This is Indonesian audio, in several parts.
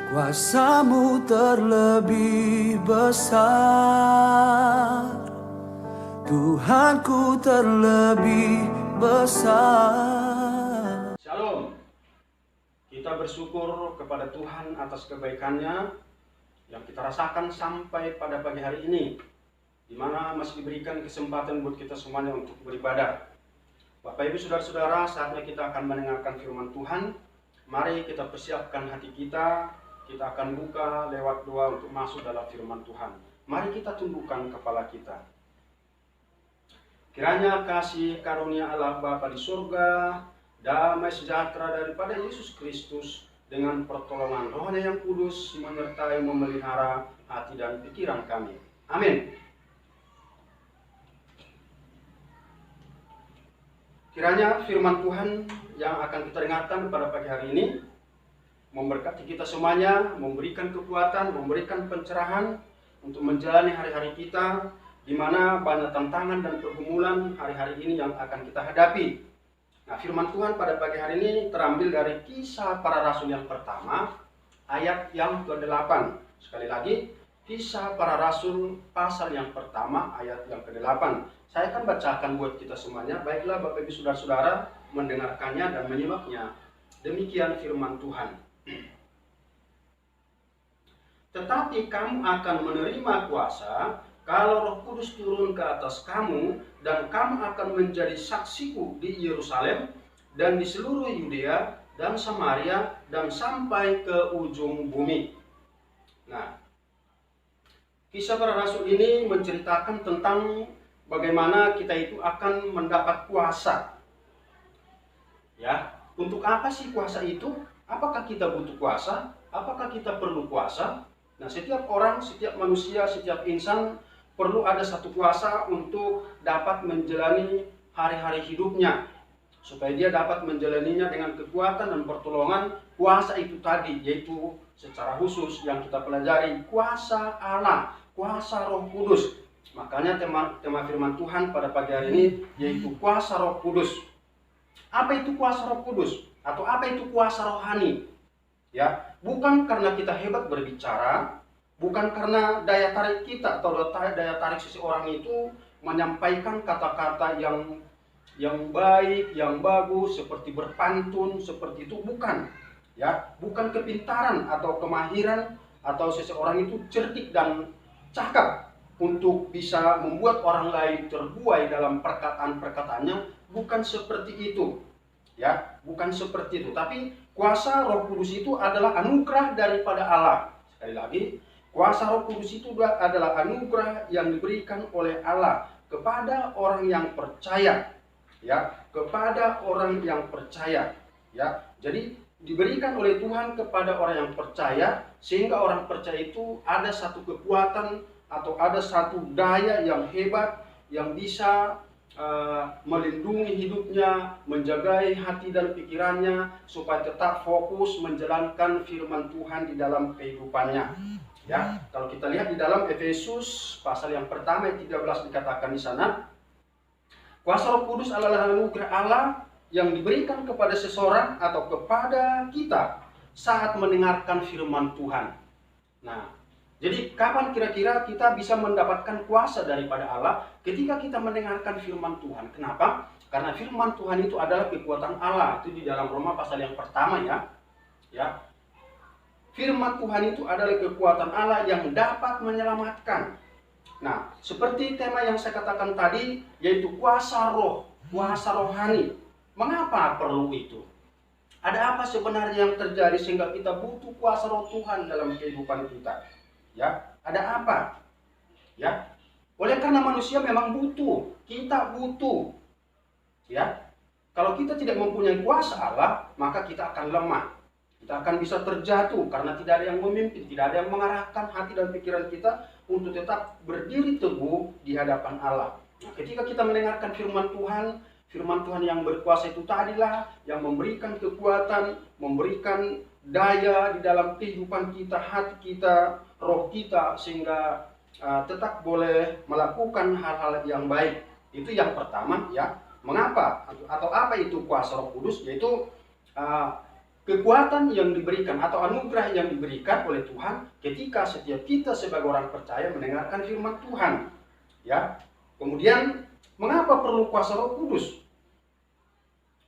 Kuasamu terlebih besar, Tuhanku terlebih besar. Shalom. Kita bersyukur kepada Tuhan atas kebaikannya yang kita rasakan sampai pada pagi hari ini, di mana masih diberikan kesempatan buat kita semuanya untuk beribadah. Bapak Ibu Saudara-saudara, saatnya kita akan mendengarkan firman Tuhan. Mari kita persiapkan hati kita. Kita akan buka lewat doa untuk masuk dalam firman Tuhan. Mari kita tundukkan kepala kita. Kiranya kasih karunia Allah Bapa di surga, damai sejahtera daripada Yesus Kristus, dengan pertolongan Roh-Nya yang kudus menyertai memelihara hati dan pikiran kami. Amin. Kiranya firman Tuhan yang akan kita dengarkan pada pagi hari ini memberkati kita semuanya, memberikan kekuatan, memberikan pencerahan untuk menjalani hari-hari kita, di mana banyak tantangan dan pergumulan hari-hari ini yang akan kita hadapi. Nah, firman Tuhan pada pagi hari ini terambil dari Kisah Para Rasul yang pertama, ayat yang ke-8. Sekali lagi, Kisah Para Rasul pasal yang pertama, ayat yang ke-8. Saya akan bacakan buat kita semuanya. Baiklah Bapak Ibu Saudara-saudara mendengarkannya dan menyimaknya. Demikian firman Tuhan. Tetapi kamu akan menerima kuasa kalau Roh Kudus turun ke atas kamu, dan kamu akan menjadi saksiku di Yerusalem dan di seluruh Yudea dan Samaria dan sampai ke ujung bumi. Nah, Kisah Para Rasul ini menceritakan tentang bagaimana kita itu akan mendapat kuasa. Ya, untuk apa sih kuasa itu? Apakah kita butuh kuasa? Apakah kita perlu kuasa? Nah, setiap orang, setiap manusia, setiap insan perlu ada satu kuasa untuk dapat menjalani hari-hari hidupnya, supaya dia dapat menjalaninya dengan kekuatan dan pertolongan kuasa itu tadi, yaitu secara khusus yang kita pelajari kuasa Allah, kuasa Roh Kudus. Makanya tema firman Tuhan pada pagi hari ini yaitu kuasa Roh Kudus. Apa itu kuasa Roh Kudus? Atau apa itu kuasa rohani? Ya, bukan karena kita hebat berbicara, bukan karena daya tarik kita atau daya tarik seseorang itu menyampaikan kata-kata yang baik, yang bagus, seperti berpantun, seperti itu, bukan. Ya, bukan kepintaran atau kemahiran atau seseorang itu cerdik dan cakap untuk bisa membuat orang lain terbuai dalam perkataan-perkataannya, bukan seperti itu. Ya, bukan seperti itu. Tapi kuasa Roh Kudus itu adalah anugerah daripada Allah. Sekali lagi, kuasa Roh Kudus itu adalah anugerah yang diberikan oleh Allah kepada orang yang percaya. Ya, kepada orang yang percaya. Ya, jadi diberikan oleh Tuhan kepada orang yang percaya, sehingga orang percaya itu ada satu kekuatan atau ada satu daya yang hebat yang bisa melindungi hidupnya, menjagai hati dan pikirannya supaya tetap fokus menjalankan firman Tuhan di dalam kehidupannya. Ya, kalau kita lihat di dalam Efesus pasal yang pertama ayat 13 dikatakan di sana, kuasa Roh Kudus adalah anugerah Allah yang diberikan kepada seseorang atau kepada kita saat mendengarkan firman Tuhan. Nah, jadi kapan kira-kira kita bisa mendapatkan kuasa daripada Allah? Ketika kita mendengarkan firman Tuhan. Kenapa? Karena firman Tuhan itu adalah kekuatan Allah. Itu di dalam Roma pasal yang pertama ya. Ya. Firman Tuhan itu adalah kekuatan Allah yang dapat menyelamatkan. Nah, seperti tema yang saya katakan tadi, yaitu kuasa roh, kuasa rohani. Mengapa perlu itu? Ada apa sebenarnya yang terjadi sehingga kita butuh kuasa roh Tuhan dalam kehidupan kita? Ya, ada apa? Ya, oleh karena manusia memang butuh, kita butuh. Ya, kalau kita tidak mempunyai kuasa Allah, maka kita akan lemah. Kita akan bisa terjatuh karena tidak ada yang memimpin, tidak ada yang mengarahkan hati dan pikiran kita untuk tetap berdiri teguh di hadapan Allah. Nah, ketika kita mendengarkan firman Tuhan yang berkuasa itu tadilah yang memberikan kekuatan, memberikan daya di dalam kehidupan kita, hati kita, roh kita, sehingga tetap boleh melakukan hal-hal yang baik. Itu yang pertama ya. Mengapa? Atau apa itu kuasa Roh Kudus? Yaitu kekuatan yang diberikan atau anugerah yang diberikan oleh Tuhan ketika setiap kita sebagai orang percaya mendengarkan firman Tuhan. Ya. Kemudian mengapa perlu kuasa Roh Kudus?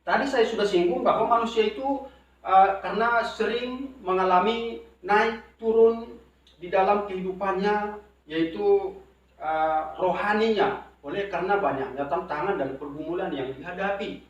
Tadi saya sudah singgung bahwa manusia itu karena sering mengalami naik turun di dalam kehidupannya, yaitu rohaninya, oleh karena banyaknya tantangan dan pergumulan yang dihadapi.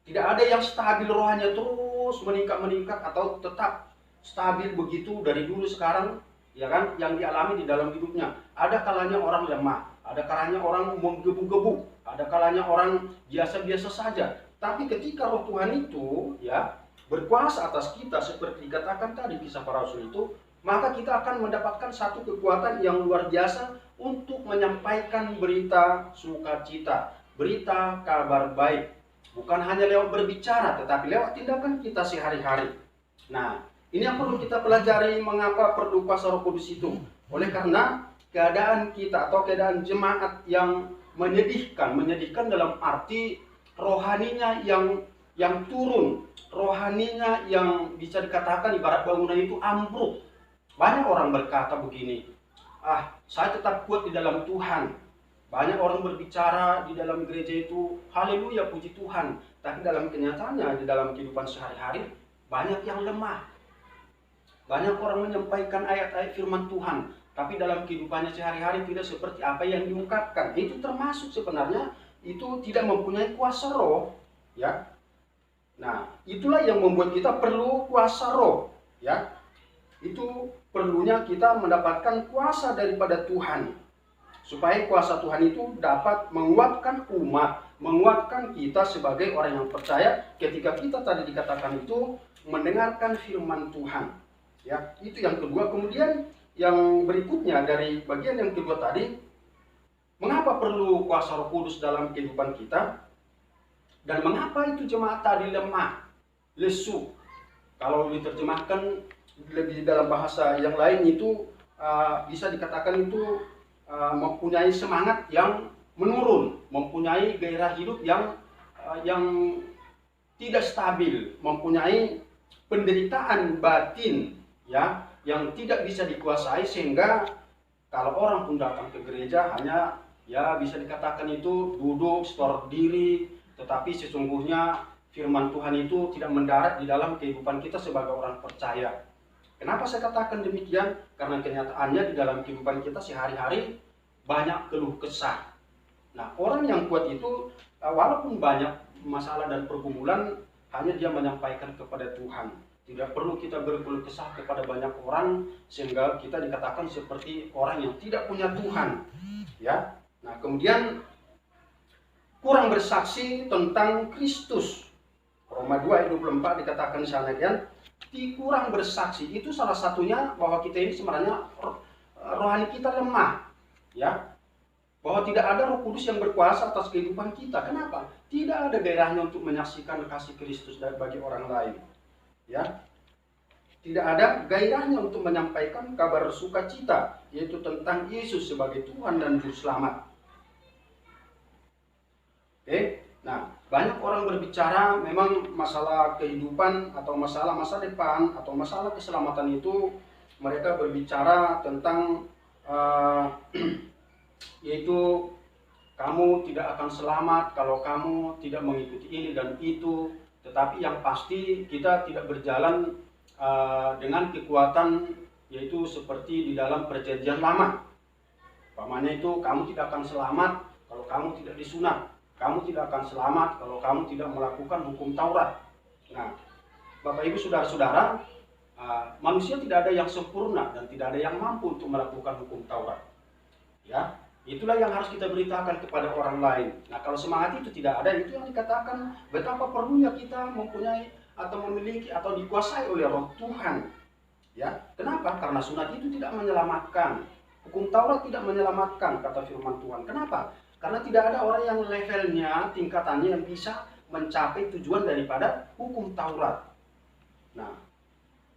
Tidak ada yang stabil rohaninya terus meningkat atau tetap stabil begitu dari dulu sekarang, ya kan, yang dialami di dalam hidupnya. Ada kalanya orang lemah, ada kalanya orang menggebu-gebu, ada kalanya orang biasa-biasa saja. Tapi ketika Roh Tuhan itu ya berkuasa atas kita seperti dikatakan tadi kisah para rasul itu, maka kita akan mendapatkan satu kekuatan yang luar biasa untuk menyampaikan berita sukacita, berita kabar baik. Bukan hanya lewat berbicara, tetapi lewat tindakan kita sehari-hari. Nah, ini yang perlu kita pelajari, mengapa perlu kuasa Roh Kudus itu. Oleh karena keadaan kita atau keadaan jemaat yang menyedihkan dalam arti rohaninya yang turun, rohaninya yang bisa dikatakan ibarat bangunan itu ambruk. Banyak orang berkata begini, saya tetap kuat di dalam Tuhan. Banyak orang berbicara di dalam gereja itu, haleluya, puji Tuhan. Tapi dalam kenyataannya, di dalam kehidupan sehari-hari, banyak yang lemah. Banyak orang menyampaikan ayat-ayat firman Tuhan, tapi dalam kehidupannya sehari-hari tidak seperti apa yang diungkapkan. Itu termasuk sebenarnya, itu tidak mempunyai kuasa roh. Ya. Nah, itulah yang membuat kita perlu kuasa roh. Ya. Itu perlunya kita mendapatkan kuasa daripada Tuhan. Supaya kuasa Tuhan itu dapat menguatkan umat, menguatkan kita sebagai orang yang percaya ketika kita tadi dikatakan itu mendengarkan firman Tuhan. Ya, itu yang kedua. Kemudian yang berikutnya dari bagian yang kedua tadi, mengapa perlu kuasa Roh Kudus dalam kehidupan kita? Dan mengapa itu jemaat tadi lemah, lesu? Kalau diterjemahkan lebih dalam bahasa yang lain itu bisa dikatakan itu mempunyai semangat yang menurun, mempunyai gairah hidup yang tidak stabil, mempunyai penderitaan batin ya yang tidak bisa dikuasai, sehingga kalau orang pun datang ke gereja hanya ya bisa dikatakan itu duduk setor diri, tetapi sesungguhnya firman Tuhan itu tidak mendarat di dalam kehidupan kita sebagai orang percaya. Kenapa saya katakan demikian? Karena kenyataannya di dalam kehidupan kita sehari-hari banyak keluh kesah. Nah, orang yang kuat itu walaupun banyak masalah dan pergumulan, hanya dia menyampaikan kepada Tuhan. Tidak perlu kita berkeluh kesah kepada banyak orang sehingga kita dikatakan seperti orang yang tidak punya Tuhan. Ya. Nah, kemudian kurang bersaksi tentang Kristus. Roma 2 ayat 24 dikatakan di sana kan, kurang bersaksi itu salah satunya bahwa kita ini sebenarnya rohani kita lemah, ya, bahwa tidak ada Roh Kudus yang berkuasa atas kehidupan kita. Kenapa? Tidak ada gairahnya untuk menyaksikan kasih Kristus bagi orang lain, ya. Tidak ada gairahnya untuk menyampaikan kabar sukacita, yaitu tentang Yesus sebagai Tuhan dan Juru Selamat. Oke. Nah, banyak orang berbicara memang masalah kehidupan atau masalah masa depan atau masalah keselamatan itu, mereka berbicara tentang yaitu kamu tidak akan selamat kalau kamu tidak mengikuti ini dan itu. Tetapi yang pasti kita tidak berjalan dengan kekuatan yaitu seperti di dalam perjanjian lama. Umpamanya itu kamu tidak akan selamat kalau kamu tidak disunat. Kamu tidak akan selamat kalau kamu tidak melakukan hukum Taurat. Nah, Bapak Ibu saudara-saudara, manusia tidak ada yang sempurna dan tidak ada yang mampu untuk melakukan hukum Taurat. Ya, itulah yang harus kita beritakan kepada orang lain. Nah, kalau semangat itu tidak ada, itu yang dikatakan betapa perlunya kita mempunyai atau memiliki atau dikuasai oleh Roh Tuhan. Ya, kenapa? Karena sunat itu tidak menyelamatkan. Hukum Taurat tidak menyelamatkan, kata firman Tuhan. Kenapa? Karena tidak ada orang yang levelnya, tingkatannya yang bisa mencapai tujuan daripada hukum Taurat. Nah,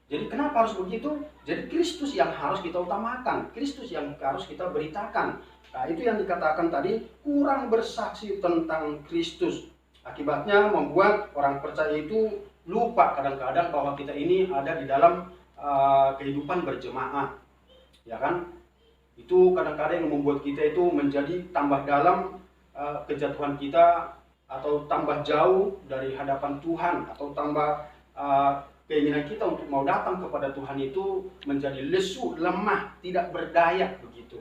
jadi kenapa harus begitu? Jadi Kristus yang harus kita utamakan, Kristus yang harus kita beritakan. Nah, itu yang dikatakan tadi, kurang bersaksi tentang Kristus. Akibatnya membuat orang percaya itu lupa kadang-kadang bahwa kita ini ada di dalam kehidupan berjemaah, ya kan? Itu kadang-kadang yang membuat kita itu menjadi tambah dalam kejatuhan kita, atau tambah jauh dari hadapan Tuhan, atau tambah keinginan kita untuk mau datang kepada Tuhan itu menjadi lesu, lemah, tidak berdaya begitu.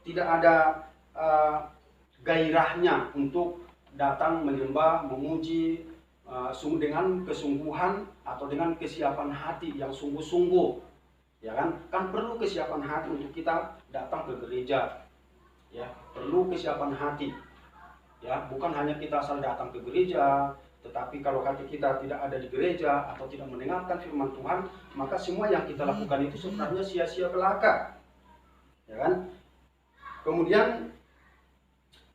Tidak ada gairahnya untuk datang menyembah, memuji dengan kesungguhan atau dengan kesiapan hati yang sungguh-sungguh. Ya kan? Kan perlu kesiapan hati untuk kita datang ke gereja. Ya, perlu kesiapan hati. Ya, bukan hanya kita asal datang ke gereja, tetapi kalau hati kita tidak ada di gereja atau tidak mendengarkan firman Tuhan, maka semua yang kita lakukan itu sebenarnya sia-sia belaka. Ya kan? Kemudian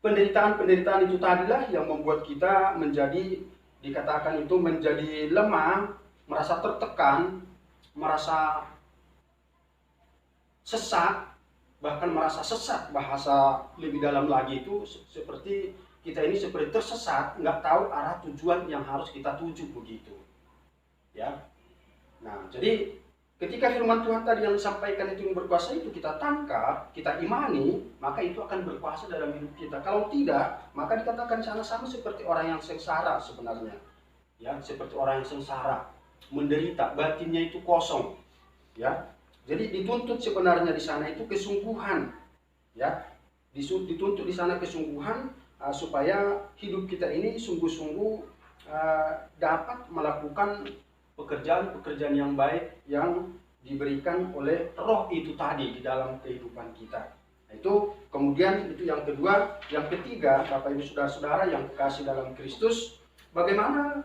penderitaan-penderitaan itu tadilah yang membuat kita menjadi, dikatakan itu menjadi lemah, merasa tertekan, merasa sesak, bahkan merasa sesat. Bahasa lebih dalam lagi itu seperti kita ini seperti tersesat, nggak tahu arah tujuan yang harus kita tuju begitu. Ya. Nah, jadi ketika firman Tuhan tadi yang disampaikan itu yang berkuasa itu kita tangkap, kita imani, maka itu akan berkuasa dalam hidup kita. Kalau tidak, maka dikatakan sama-sama seperti orang yang sengsara sebenarnya. Ya, seperti orang yang sengsara, menderita, batinnya itu kosong. Ya. Jadi dituntut sebenarnya di sana itu kesungguhan. Ya. Dituntut di sana kesungguhan supaya hidup kita ini sungguh-sungguh dapat melakukan pekerjaan-pekerjaan yang baik yang diberikan oleh roh itu tadi di dalam kehidupan kita. Nah, itu kemudian itu yang kedua. Yang ketiga, Bapak Ibu Saudara-saudara yang kekasih dalam Kristus, bagaimana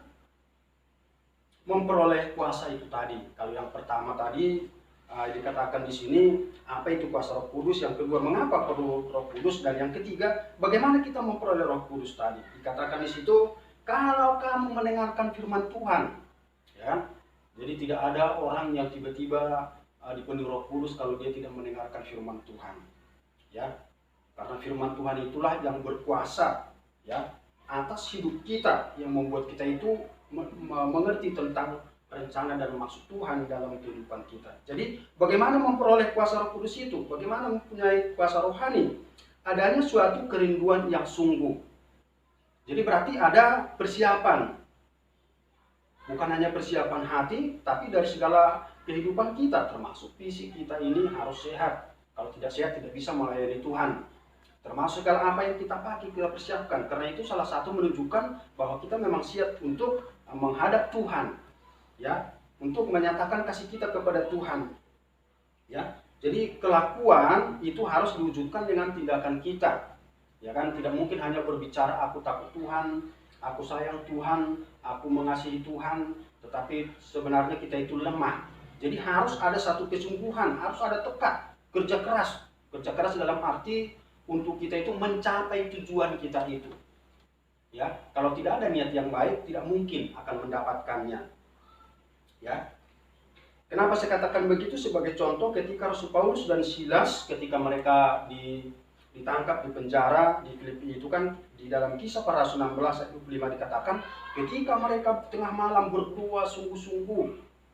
memperoleh kuasa itu tadi? Kalau yang pertama tadi dikatakan di sini apa itu kuasa Roh Kudus, yang kedua mengapa perlu Roh Kudus, dan yang ketiga bagaimana kita memperoleh Roh Kudus tadi. Dikatakan di situ, kalau kamu mendengarkan firman Tuhan. Ya, jadi tidak ada orang yang tiba-tiba dipenuhi Roh Kudus kalau dia tidak mendengarkan firman Tuhan. Ya, karena firman Tuhan itulah yang berkuasa ya atas hidup kita, yang membuat kita itu mengerti tentang rencana dan maksud Tuhan dalam kehidupan kita. Jadi bagaimana memperoleh kuasa Roh Kudus itu? Bagaimana mempunyai kuasa rohani? Adanya suatu kerinduan yang sungguh. Jadi berarti ada persiapan. Bukan hanya persiapan hati, tapi dari segala kehidupan kita, termasuk fisik kita ini harus sehat. Kalau tidak sehat tidak bisa melayani Tuhan. Termasuk segala apa yang kita pakai, kita persiapkan. Karena itu salah satu menunjukkan bahwa kita memang siap untuk menghadap Tuhan. Ya, untuk menyatakan kasih kita kepada Tuhan. Ya, jadi kelakuan itu harus diwujudkan dengan tindakan kita. Ya kan, tidak mungkin hanya berbicara aku takut Tuhan, aku sayang Tuhan, aku mengasihi Tuhan, tetapi sebenarnya kita itu lemah. Jadi harus ada satu kesungguhan, harus ada tekad, kerja keras. Kerja keras dalam arti untuk kita itu mencapai tujuan kita itu. Ya, kalau tidak ada niat yang baik, tidak mungkin akan mendapatkannya. Ya. Kenapa saya katakan begitu? Sebagai contoh, ketika Rasul Paulus dan Silas ketika mereka ditangkap di penjara di Filipi itu kan, di dalam Kisah Para Rasul 16 ayat 25 dikatakan ketika mereka tengah malam berdoa sungguh-sungguh,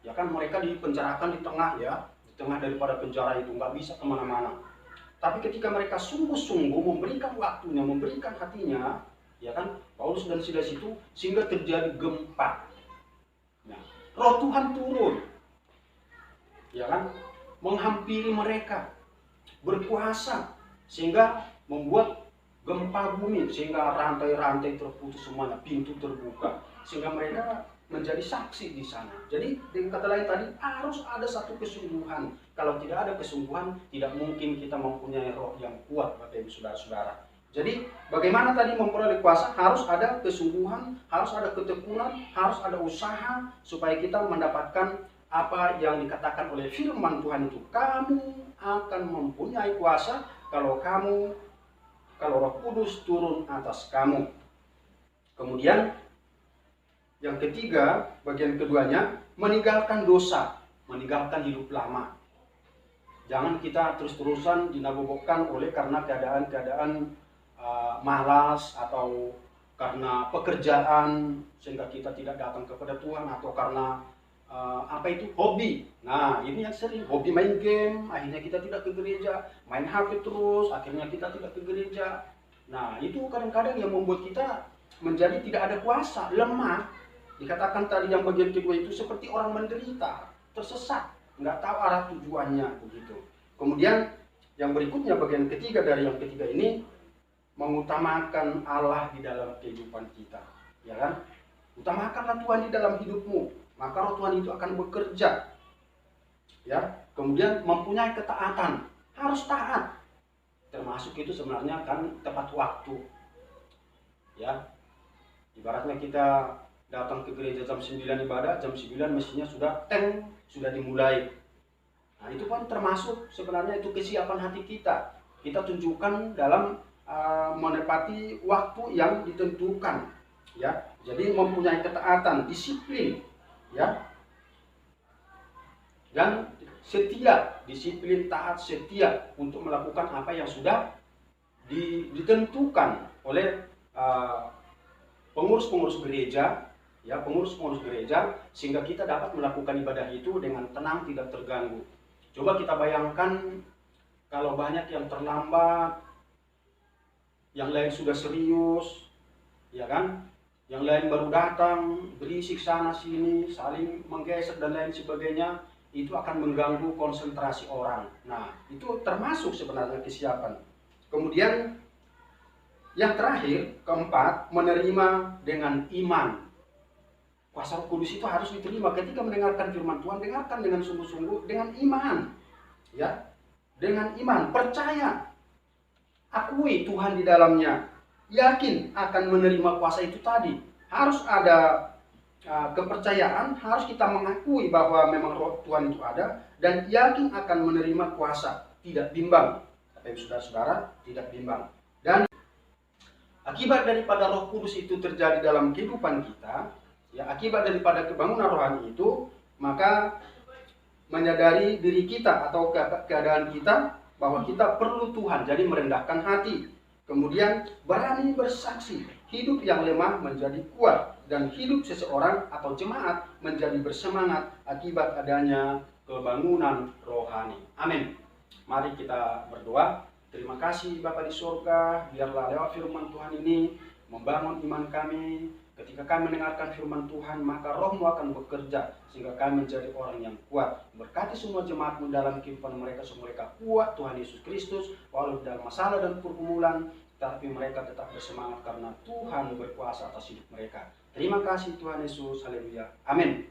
ya kan, mereka dipenjarakan di tengah daripada penjara itu, nggak bisa kemana-mana. Tapi ketika mereka sungguh-sungguh memberikan waktunya, memberikan hatinya, ya kan, Paulus dan Silas itu, sehingga terjadi gempa. Nah, Roh Tuhan turun, ya kan, menghampiri mereka, berkuasa, sehingga membuat gempa bumi, sehingga rantai-rantai terputus semuanya, pintu terbuka, sehingga mereka menjadi saksi di sana. Jadi dengan kata lain tadi harus ada satu kesungguhan. Kalau tidak ada kesungguhan, tidak mungkin kita mempunyai roh yang kuat, Bapak Ibu Saudara-saudara. Jadi bagaimana tadi memperoleh kuasa? Harus ada kesungguhan, harus ada ketekunan, harus ada usaha supaya kita mendapatkan apa yang dikatakan oleh firman Tuhan itu. Kamu akan mempunyai kuasa kalau Roh Kudus turun atas kamu. Kemudian yang ketiga, bagian keduanya, meninggalkan dosa, meninggalkan hidup lama. Jangan kita terus-terusan dinabobokkan oleh karena keadaan-keadaan malas atau karena pekerjaan sehingga kita tidak datang kepada Tuhan, atau karena hobi. Nah, ini yang sering hobi main game, akhirnya kita tidak ke gereja, main HP terus, akhirnya kita tidak ke gereja. Nah, itu kadang-kadang yang membuat kita menjadi tidak ada kuasa, lemah. Dikatakan tadi yang bagian kedua itu seperti orang menderita, tersesat, nggak tahu arah tujuannya begitu. Kemudian yang berikutnya, bagian ketiga dari yang ketiga ini, mengutamakan Allah di dalam kehidupan kita, ya kan? Utamakanlah Tuhan di dalam hidupmu, maka roh Tuhan itu akan bekerja, ya. Kemudian mempunyai ketaatan, harus taat, termasuk itu sebenarnya kan tepat waktu, ya. Ibaratnya kita datang ke gereja jam 9 ibadah, jam 9 mestinya sudah dimulai. Nah, itu kan termasuk sebenarnya itu kesiapan hati kita. Kita tunjukkan dalam menepati waktu yang ditentukan, ya. Jadi mempunyai ketaatan, disiplin, ya. Dan setia, disiplin, taat, setia untuk melakukan apa yang sudah ditentukan oleh pengurus-pengurus gereja, ya, pengurus-pengurus gereja, sehingga kita dapat melakukan ibadah itu dengan tenang, tidak terganggu. Coba kita bayangkan kalau banyak yang terlambat, yang lain sudah serius, ya kan? Yang lain baru datang, berisik sana sini, saling menggesek dan lain sebagainya, itu akan mengganggu konsentrasi orang. Nah, itu termasuk sebenarnya kesiapan. Kemudian yang terakhir, keempat, menerima dengan iman. Kuasa Roh Kudus itu harus diterima ketika mendengarkan firman Tuhan, dengarkan dengan sungguh-sungguh, dengan iman, ya, dengan iman, percaya, akui Tuhan di dalamnya, yakin akan menerima kuasa itu tadi. Harus ada kepercayaan, harus kita mengakui bahwa memang Roh Tuhan itu ada, dan yakin akan menerima kuasa, tidak bimbang. Tapi saudara-saudara, tidak bimbang. Dan akibat daripada Roh Kudus itu terjadi dalam kehidupan kita, ya, akibat daripada kebangunan rohani itu, maka menyadari diri kita atau keadaan kita bahwa kita perlu Tuhan, jadi merendahkan hati. Kemudian berani bersaksi, hidup yang lemah menjadi kuat, dan hidup seseorang atau jemaat menjadi bersemangat akibat adanya kebangunan rohani. Amin. Mari kita berdoa. Terima kasih Bapa di surga, biarlah lewat firman Tuhan ini membangun iman kami. Ketika kami mendengarkan firman Tuhan, maka Roh-Mu akan bekerja sehingga kami menjadi orang yang kuat. Berkati semua jemaat-Mu dalam kehidupan mereka, supaya mereka kuat Tuhan Yesus Kristus, walau dalam masalah dan pergumulan, tapi mereka tetap bersemangat karena Tuhan berkuasa atas hidup mereka. Terima kasih Tuhan Yesus, haleluya, amin.